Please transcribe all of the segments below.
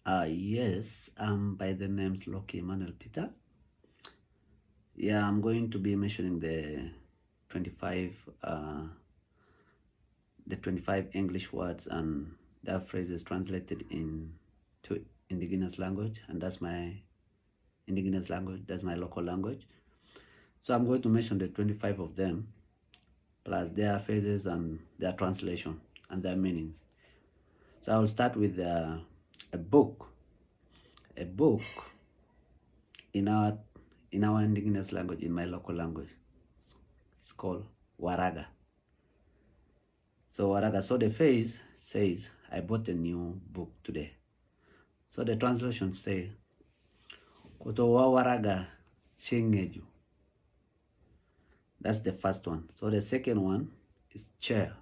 Yes, by the name's Loki Emmanuel Peter. Yeah, I'm going to be mentioning the 25 English words and their phrases translated into indigenous language, and that's my indigenous language, that's my local language. So I'm going to mention the 25 of them, plus their phrases and their translation and their meanings. So I will start with a book. A book in our indigenous language, in my local language, it's called Waraga. So Waraga. So the phrase says, I bought a new book today. So the translation say, Kotowa Waraga Shingeju. That's the first one. So the second one is chair.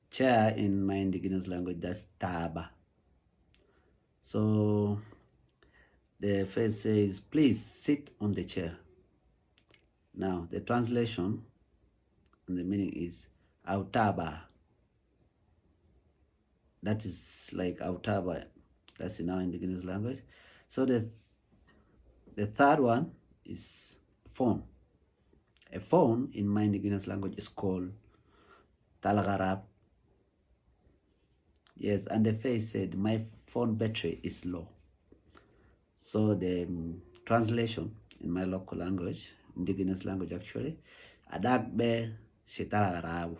Chair in my indigenous language, that's Taba. So the phrase says, please sit on the chair. Now the translation and the meaning is Autaba. That is like Autaba. That's in our indigenous language. So the third one is phone. A phone in my indigenous language is called Talagarab. Yes, and the phrase said, my phone battery is low. So the translation in my local language, indigenous language actually, Adagbe Shitalagarab.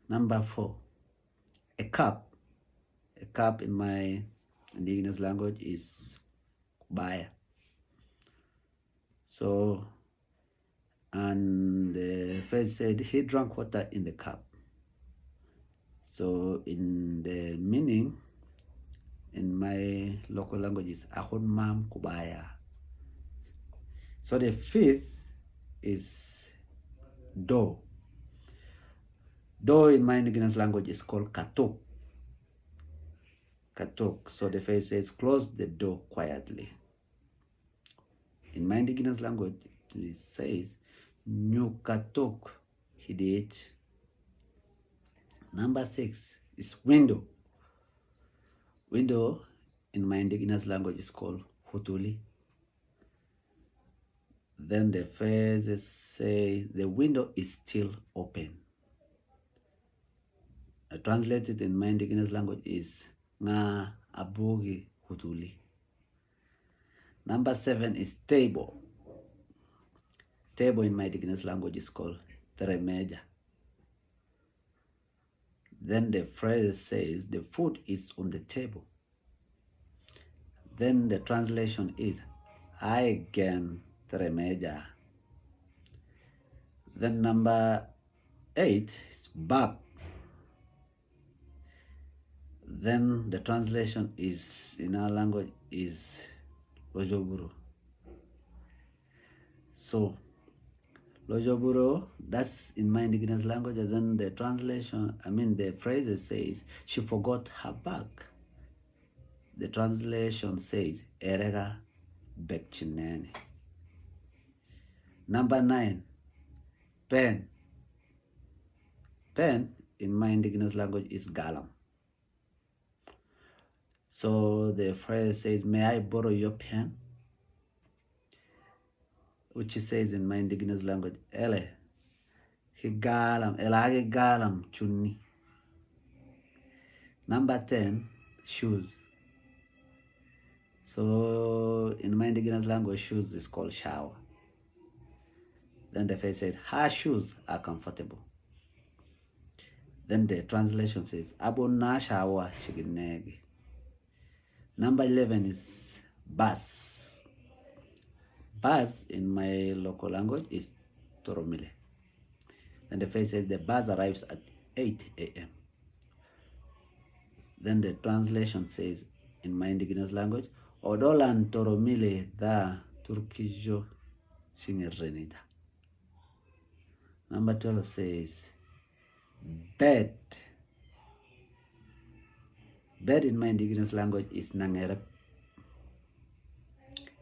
Number 4, a cup. A cup in my indigenous language is Kubaya. So, and the phrase said, he drank water in the cup. So in the meaning, in my local language is Ahon Mam Kubaya. So the fifth is door. Door in my indigenous language is called Katok. Katok. So the phrase says, close the door quietly. In my indigenous language, it says, Nyukatok Hidech. Number 6 is window. Window in my indigenous language is called Hutuli. Then the phrases say, the window is still open. Translated in my indigenous language is Nga Abugi Hutuli. Number 7 is table. Table in my indigenous language is called Teremeja. Then the phrase says, the food is on the table. Then the translation is, I can Teremeja. Then number 8 is bab. Then the translation is, in our language, is Lojoburo. So, Lojoburo, that's in my indigenous language, and then the translation, the phrase says, she forgot her bag. The translation says, Erega Bekchinene. Number 9, pen. Pen in my indigenous language is Galam. So the phrase says, may I borrow your pen? Which says in my indigenous language, Ele, Higalam, Elage Galam Chuni. Number 10, shoes. So in my indigenous language, shoes is called shower. Then the phrase said, her shoes are comfortable. Then the translation says, Abona shower shiginegi. Number 11 is bus. Bus in my local language is Toromile. And the phrase says, the bus arrives at 8 a.m. Then the translation says, in my indigenous language, Odolan Toromile da Turkijo Shingerenita. Number 12 says, bed. Bed in my indigenous language is Nangerep.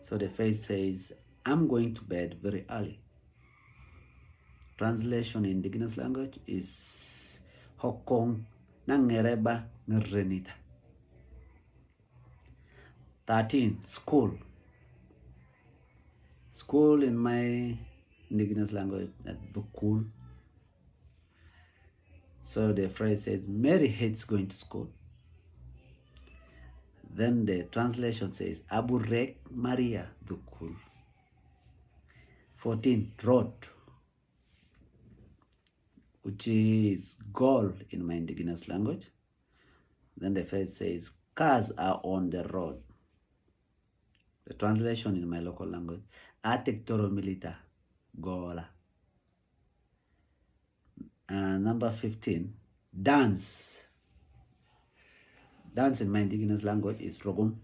So the phrase says, I'm going to bed very early. Translation in indigenous language is Hokong Nangereba Ngerenita. 13, school. School in my indigenous language, the cool. So the phrase says, Mary hates going to school. Then the translation says, Aburek Maria the cool. 14, road, which is goal in my indigenous language. Then the phrase says, cars are on the road. The translation in my local language, Atek toro milita, gola. Number 15, dance. Dance in my indigenous language is rogum.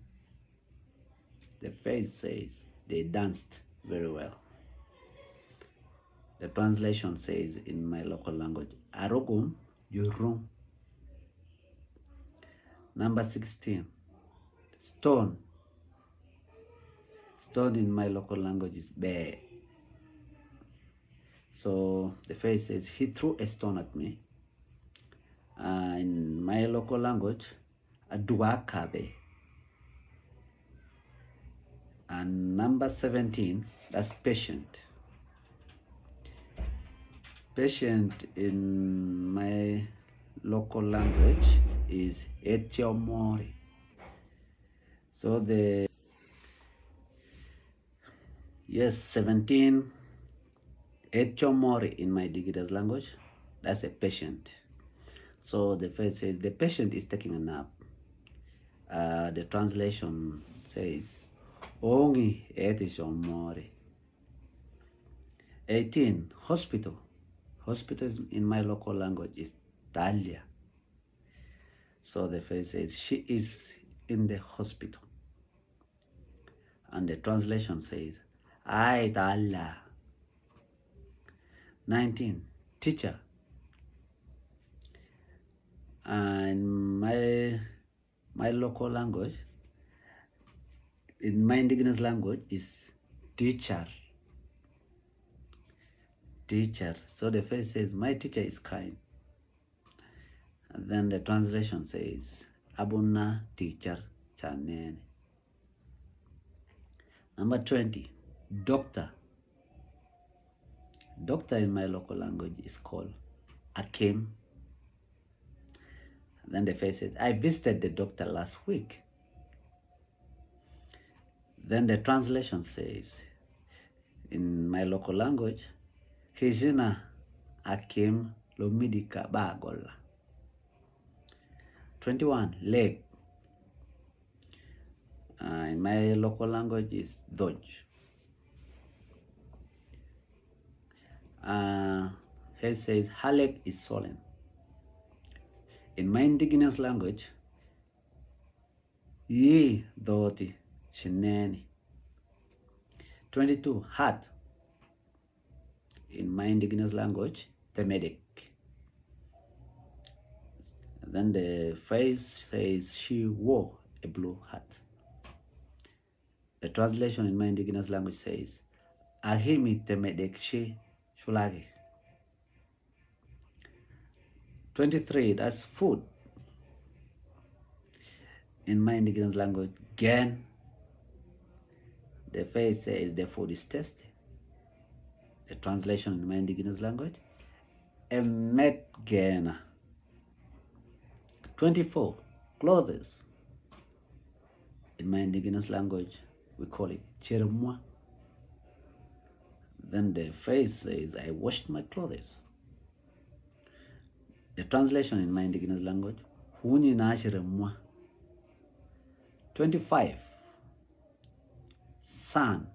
The phrase says, they danced very well. The translation says in my local language, arogum yurum. Number 16, stone. Stone in my local language is bear. So the phrase says, he threw a stone at me. In my local language, aduakabe. And number 17, that's patient. Patient in my local language is etiomori. So 17, etiomori in my indigenous language, that's a patient. So the phrase says, the patient is taking a nap. The translation says, ongi etiomori. 18, hospital. Hospital in my local language is talia. So the phrase says, she is in the hospital. And the translation says, ay talia. 19, teacher. And my local language, in my indigenous language, is teacher. Teacher. So the phrase says, my teacher is kind. And then the translation says, abuna teacher chanene. Number 20, doctor. Doctor in my local language is called akim. And then the phrase says, I visited the doctor last week. Then the translation says, in my local language, Kizina akim lomidika bagola. 21, leg. In my local language is dodge. He says, her leg is swollen. In my indigenous language, ye doti sheneni. 22, heart. In my indigenous language, the medic. And then the phrase says, she wore a blue hat. The translation in my indigenous language says, ahimi temedek she shulagi. 23, that's food. In my indigenous language, gen. The phrase says, the food is tasty. The translation in my indigenous language, emet gena. 24, clothes. In my indigenous language, we call it chermwa. Then the phrase says, I washed my clothes. The translation in my indigenous language, huni na chermwa. 25, sun.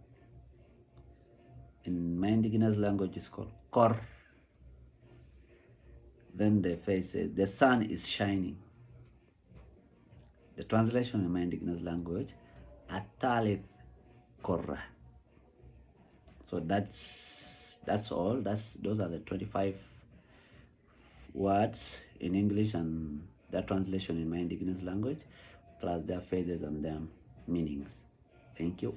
In my indigenous language is called kor. Then the phrase says, the sun is shining. The translation in my indigenous language, atalith korra. So that's all. Those are the 25 words in English and their translation in my indigenous language, plus their phrases and their meanings. Thank you.